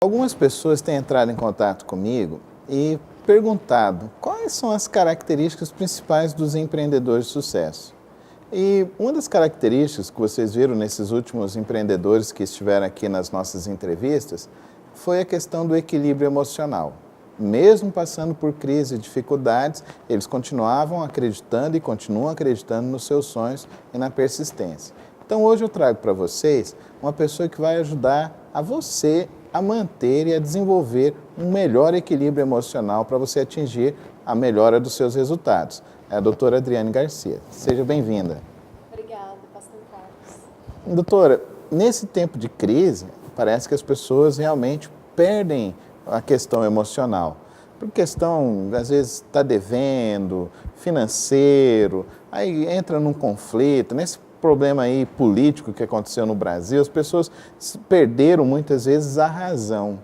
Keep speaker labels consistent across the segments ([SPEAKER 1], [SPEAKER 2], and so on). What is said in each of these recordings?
[SPEAKER 1] Algumas pessoas têm entrado em contato comigo e perguntado quais são as características principais dos empreendedores de sucesso. E uma das características que vocês viram nesses últimos empreendedores que estiveram aqui nas nossas entrevistas foi a questão do equilíbrio emocional. Mesmo passando por crise e dificuldades, eles continuavam acreditando e continuam acreditando nos seus sonhos e na persistência. Então hoje eu trago para vocês uma pessoa que vai ajudar a você a manter e a desenvolver um melhor equilíbrio emocional para você atingir a melhora dos seus resultados. É a doutora Adriane Garcia. Seja bem-vinda.
[SPEAKER 2] Obrigada, pastor Carlos.
[SPEAKER 1] Doutora, nesse tempo de crise, parece que as pessoas realmente perdem a questão emocional. Por questão, às vezes, está devendo, financeiro, aí entra num conflito, nesse problema aí político que aconteceu no Brasil, as pessoas perderam muitas vezes a razão.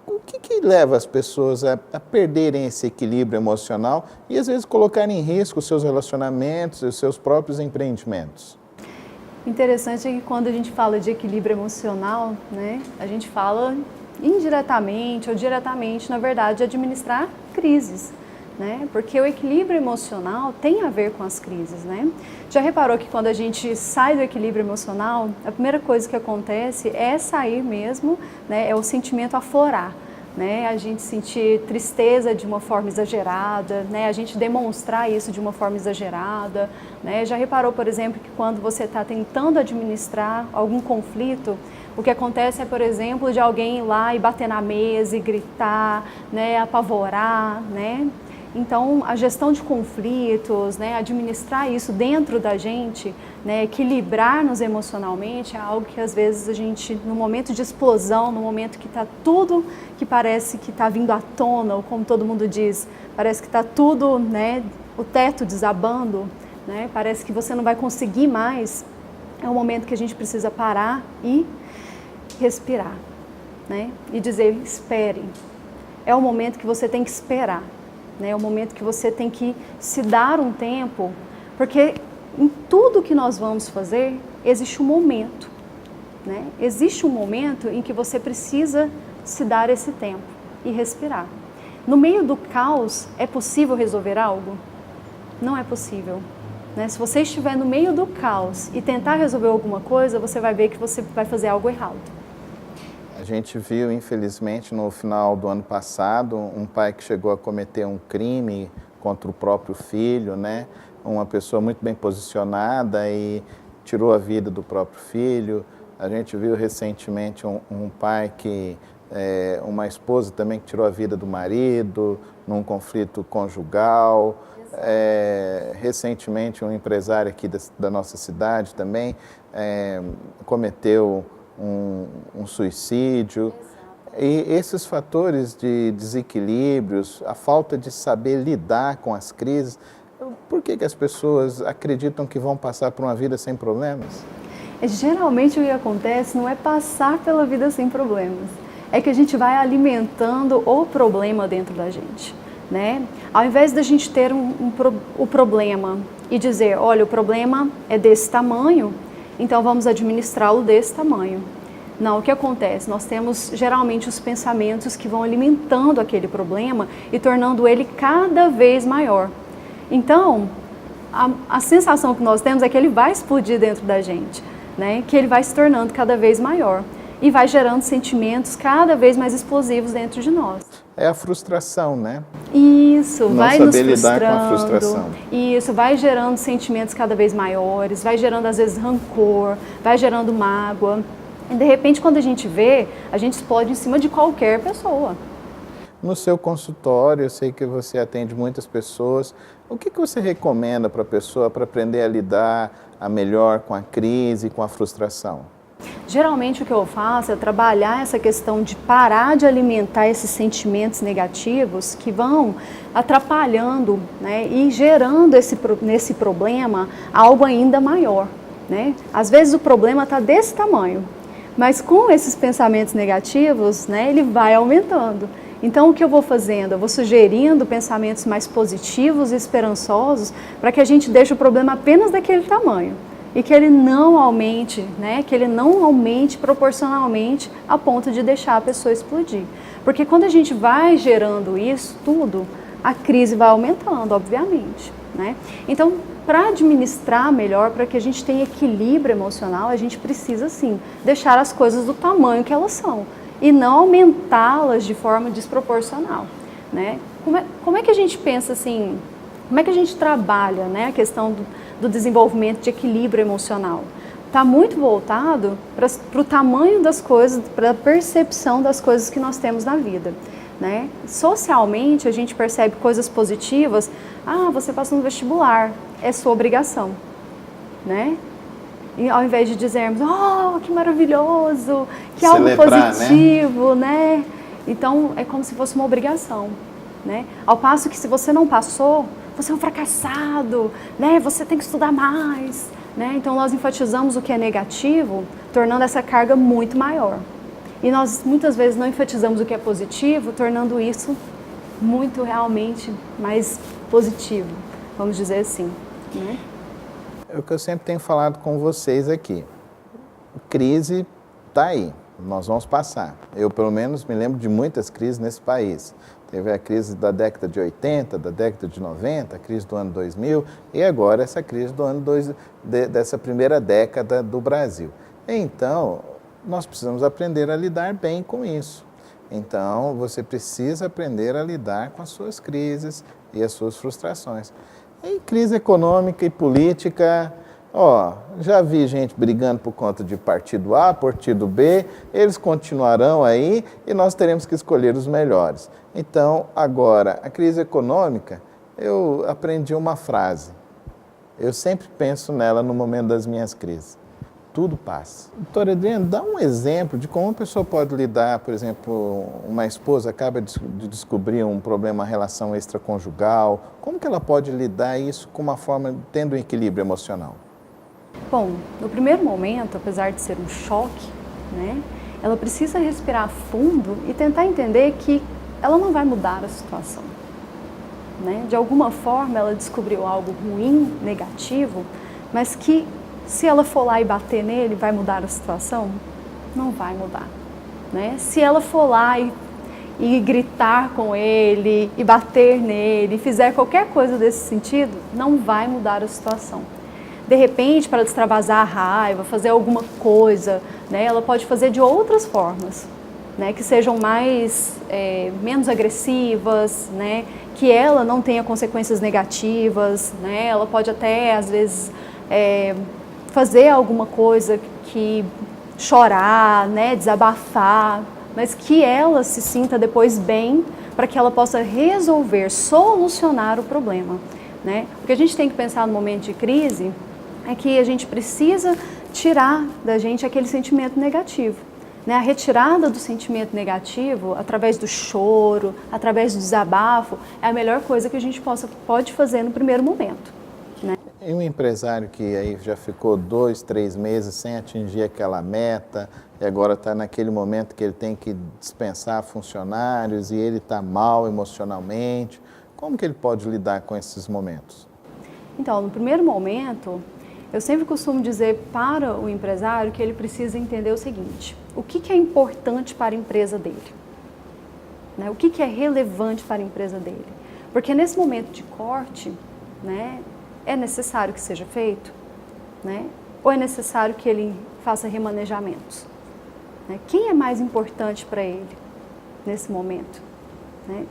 [SPEAKER 1] O que leva as pessoas a perderem esse equilíbrio emocional e às vezes colocarem em risco os seus relacionamentos e os seus próprios empreendimentos?
[SPEAKER 2] Interessante é que quando a gente fala de equilíbrio emocional, né, a gente fala indiretamente ou diretamente, na verdade, de administrar crises. Né? Porque o equilíbrio emocional tem a ver com as crises, né? Já reparou que quando a gente sai do equilíbrio emocional, a primeira coisa que acontece é sair mesmo, né? É o sentimento aflorar, né? A gente sentir tristeza de uma forma exagerada, né? A gente demonstrar isso de uma forma exagerada, né? Já reparou, por exemplo, que quando você está tentando administrar algum conflito, o que acontece é, por exemplo, de alguém ir lá e bater na mesa e gritar, né? Apavorar, né? Então, a gestão de conflitos, né, administrar isso dentro da gente, né, equilibrar-nos emocionalmente é algo que às vezes a gente, no momento de explosão, no momento que está tudo que parece que está vindo à tona, ou como todo mundo diz, parece que está tudo, né, o teto desabando, né, parece que você não vai conseguir mais, é um momento que a gente precisa parar e respirar, né, e dizer, espere. É o momento que você tem que esperar. É o momento que você tem que se dar um tempo, porque em tudo que nós vamos fazer, existe um momento. Né? Existe um momento em que você precisa se dar esse tempo e respirar. No meio do caos, é possível resolver algo? Não é possível. Né? Se você estiver no meio do caos e tentar resolver alguma coisa, você vai ver que você vai fazer algo errado.
[SPEAKER 1] A gente viu, infelizmente, no final do ano passado, um pai que chegou a cometer um crime contra o próprio filho, né? Uma pessoa muito bem posicionada e tirou a vida do próprio filho. A gente viu recentemente um pai que, uma esposa também que tirou a vida do marido, num conflito conjugal. Recentemente, um empresário aqui da nossa cidade também cometeu um suicídio. E esses fatores de desequilíbrios, a falta de saber lidar com as crises, por que as pessoas acreditam que vão passar por uma vida sem problemas?
[SPEAKER 2] Geralmente o que acontece não é passar pela vida sem problemas, é que a gente vai alimentando o problema dentro da gente. Né? Ao invés da gente ter o problema e dizer, olha, o problema é desse tamanho, então vamos administrá-lo desse tamanho. Não, o que acontece? Nós temos geralmente os pensamentos que vão alimentando aquele problema e tornando ele cada vez maior. Então, a sensação que nós temos é que ele vai explodir dentro da gente, né? Que ele vai se tornando cada vez maior e vai gerando sentimentos cada vez mais explosivos dentro de nós.
[SPEAKER 1] É a frustração, né?
[SPEAKER 2] Isso,
[SPEAKER 1] não
[SPEAKER 2] vai
[SPEAKER 1] saber
[SPEAKER 2] nos
[SPEAKER 1] lidar
[SPEAKER 2] frustrando,
[SPEAKER 1] com a frustração.
[SPEAKER 2] Isso, vai gerando sentimentos cada vez maiores, vai gerando às vezes rancor, vai gerando mágoa. E de repente, quando a gente vê, a gente explode em cima de qualquer pessoa.
[SPEAKER 1] No seu consultório, eu sei que você atende muitas pessoas. O que você recomenda para a pessoa para aprender a lidar melhor com a crise, com a frustração?
[SPEAKER 2] Geralmente o que eu faço é trabalhar essa questão de parar de alimentar esses sentimentos negativos que vão atrapalhando, né, e gerando nesse problema algo ainda maior. Né? Às vezes o problema está desse tamanho, mas com esses pensamentos negativos, né, ele vai aumentando. Então o que eu vou fazendo? Eu vou sugerindo pensamentos mais positivos e esperançosos para que a gente deixe o problema apenas daquele tamanho. e que ele não aumente, né? Que ele não aumente proporcionalmente a ponto de deixar a pessoa explodir. Porque quando a gente vai gerando isso tudo, a crise vai aumentando, obviamente, né? Então, para administrar melhor, para que a gente tenha equilíbrio emocional, a gente precisa, sim, deixar as coisas do tamanho que elas são e não aumentá-las de forma desproporcional, né? Como é que a gente pensa assim, como é que a gente trabalha, né, a questão do desenvolvimento de equilíbrio emocional? Está muito voltado para o tamanho das coisas, para a percepção das coisas que nós temos na vida, né? Socialmente, a gente percebe coisas positivas. Você passou no vestibular, é sua obrigação, né? E ao invés de dizermos, que maravilhoso, que algo positivo, né? Então, é como se fosse uma obrigação, né? Ao passo que se você não passou, você é um fracassado, né? Você tem que estudar mais, né? Então, nós enfatizamos o que é negativo, tornando essa carga muito maior. E nós, muitas vezes, não enfatizamos o que é positivo, tornando isso muito realmente mais positivo, vamos dizer assim, né?
[SPEAKER 1] É o que eu sempre tenho falado com vocês aqui. Crise está aí, nós vamos passar. Eu, pelo menos, me lembro de muitas crises nesse país. Teve a crise da década de 80, da década de 90, a crise do ano 2000 e agora essa crise do ano dessa primeira década do Brasil. Então, nós precisamos aprender a lidar bem com isso. Então, você precisa aprender a lidar com as suas crises e as suas frustrações. Em crise econômica e política, já vi gente brigando por conta de partido A, partido B, eles continuarão aí e nós teremos que escolher os melhores. Então, agora, a crise econômica, eu aprendi uma frase. Eu sempre penso nela no momento das minhas crises. Tudo passa. Doutor Adriano, dá um exemplo de como uma pessoa pode lidar, por exemplo, uma esposa acaba de descobrir um problema, uma relação extraconjugal, como que ela pode lidar isso com uma forma, tendo um equilíbrio emocional?
[SPEAKER 2] Bom, no primeiro momento, apesar de ser um choque, né, ela precisa respirar fundo e tentar entender que ela não vai mudar a situação, né? De alguma forma, ela descobriu algo ruim, negativo, mas que se ela for lá e bater nele, vai mudar a situação? Não vai mudar, né? Se ela for lá e gritar com ele, e bater nele, e fizer qualquer coisa desse sentido, não vai mudar a situação. De repente, para extravasar a raiva, fazer alguma coisa, né, ela pode fazer de outras formas, né, que sejam menos agressivas, né, que ela não tenha consequências negativas, né, ela pode até, às vezes, fazer alguma coisa que chorar, né, desabafar, mas que ela se sinta depois bem para que ela possa resolver, solucionar o problema, né? O que a gente tem que pensar no momento de crise é que a gente precisa tirar da gente aquele sentimento negativo, né? A retirada do sentimento negativo através do choro, através do desabafo, é a melhor coisa que a gente pode fazer no primeiro momento, né?
[SPEAKER 1] E um empresário que aí já ficou 2, 3 meses sem atingir aquela meta e agora está naquele momento que ele tem que dispensar funcionários e ele está mal emocionalmente, como que ele pode lidar com esses momentos?
[SPEAKER 2] Então, no primeiro momento, eu sempre costumo dizer para o empresário que ele precisa entender o seguinte: o que é importante para a empresa dele? Né? O que é relevante para a empresa dele? Porque nesse momento de corte, né, é necessário que seja feito, né? Ou é necessário que ele faça remanejamentos? Né? Quem é mais importante para ele nesse momento? Né?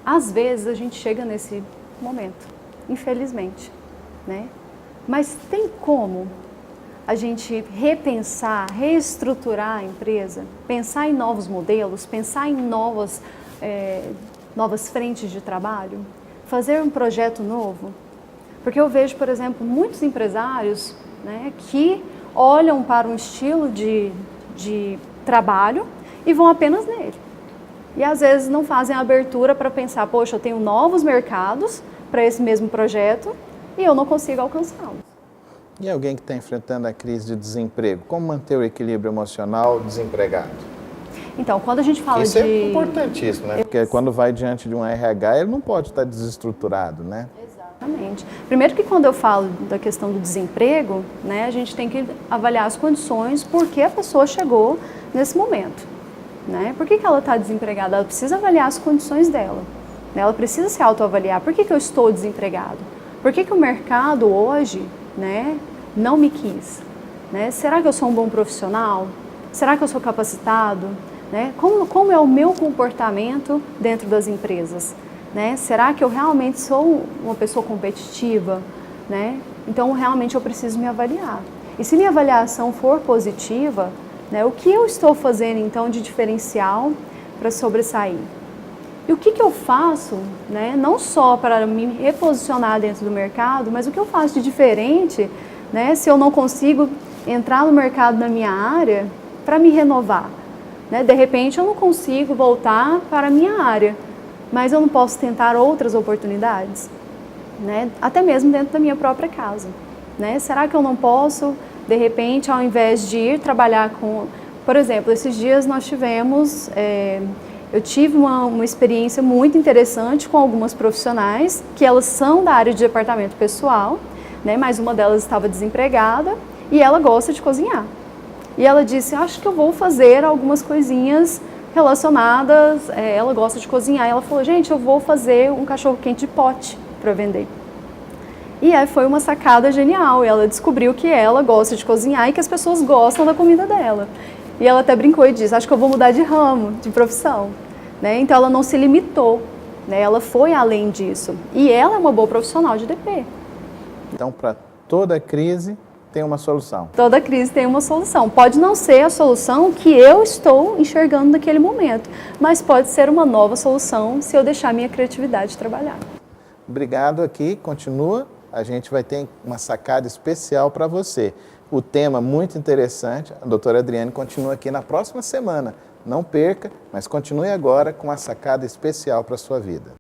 [SPEAKER 2] Às vezes a gente chega nesse momento, infelizmente, né? Mas tem como a gente repensar, reestruturar a empresa, pensar em novos modelos, pensar em novas frentes de trabalho, fazer um projeto novo? Porque eu vejo, por exemplo, muitos empresários, né, que olham para um estilo de trabalho e vão apenas nele. E às vezes não fazem a abertura para pensar, poxa, eu tenho novos mercados para esse mesmo projeto e eu não consigo alcançá-los.
[SPEAKER 1] E alguém que está enfrentando a crise de desemprego, como manter o equilíbrio emocional desempregado?
[SPEAKER 2] Então, quando a gente fala
[SPEAKER 1] Isso
[SPEAKER 2] de...
[SPEAKER 1] é importantíssimo, né? Porque quando vai diante de um RH, ele não pode estar desestruturado, né?
[SPEAKER 2] Exato. Exatamente. Primeiro que quando eu falo da questão do desemprego, né, a gente tem que avaliar as condições por que a pessoa chegou nesse momento. Né? Por que ela está desempregada? Ela precisa avaliar as condições dela. Né? Ela precisa se autoavaliar. Por que eu estou desempregado? Por que o mercado hoje, né, não me quis? Né? Será que eu sou um bom profissional? Será que eu sou capacitado? Né? Como é o meu comportamento dentro das empresas? Né? Será que eu realmente sou uma pessoa competitiva? Né? Então, realmente eu preciso me avaliar. E se minha avaliação for positiva, né, o que eu estou fazendo, então, de diferencial para sobressair? E o que eu faço, né, não só para me reposicionar dentro do mercado, mas o que eu faço de diferente, né, se eu não consigo entrar no mercado na minha área para me renovar? Né? De repente, eu não consigo voltar para a minha área, mas eu não posso tentar outras oportunidades, né? Até mesmo dentro da minha própria casa. Né? Será que eu não posso, de repente, ao invés de ir trabalhar com... Por exemplo, esses dias nós tivemos... eu tive uma experiência muito interessante com algumas profissionais, que elas são da área de departamento pessoal, né? Mas uma delas estava desempregada e ela gosta de cozinhar. E ela disse, acho que eu vou fazer algumas coisinhas relacionadas, ela gosta de cozinhar, e ela falou, gente, eu vou fazer um cachorro-quente de pote para vender. E aí foi uma sacada genial, e ela descobriu que ela gosta de cozinhar e que as pessoas gostam da comida dela. E ela até brincou e disse, acho que eu vou mudar de ramo, de profissão. Né? Então ela não se limitou, né? Ela foi além disso. E ela é uma boa profissional de DP.
[SPEAKER 1] Então, para toda crise, tem uma solução.
[SPEAKER 2] Toda crise tem uma solução. Pode não ser a solução que eu estou enxergando naquele momento, mas pode ser uma nova solução se eu deixar minha criatividade trabalhar.
[SPEAKER 1] Obrigado aqui, continua. A gente vai ter uma sacada especial para você. O tema muito interessante, a doutora Adriane continua aqui na próxima semana. Não perca, mas continue agora com a sacada especial para a sua vida.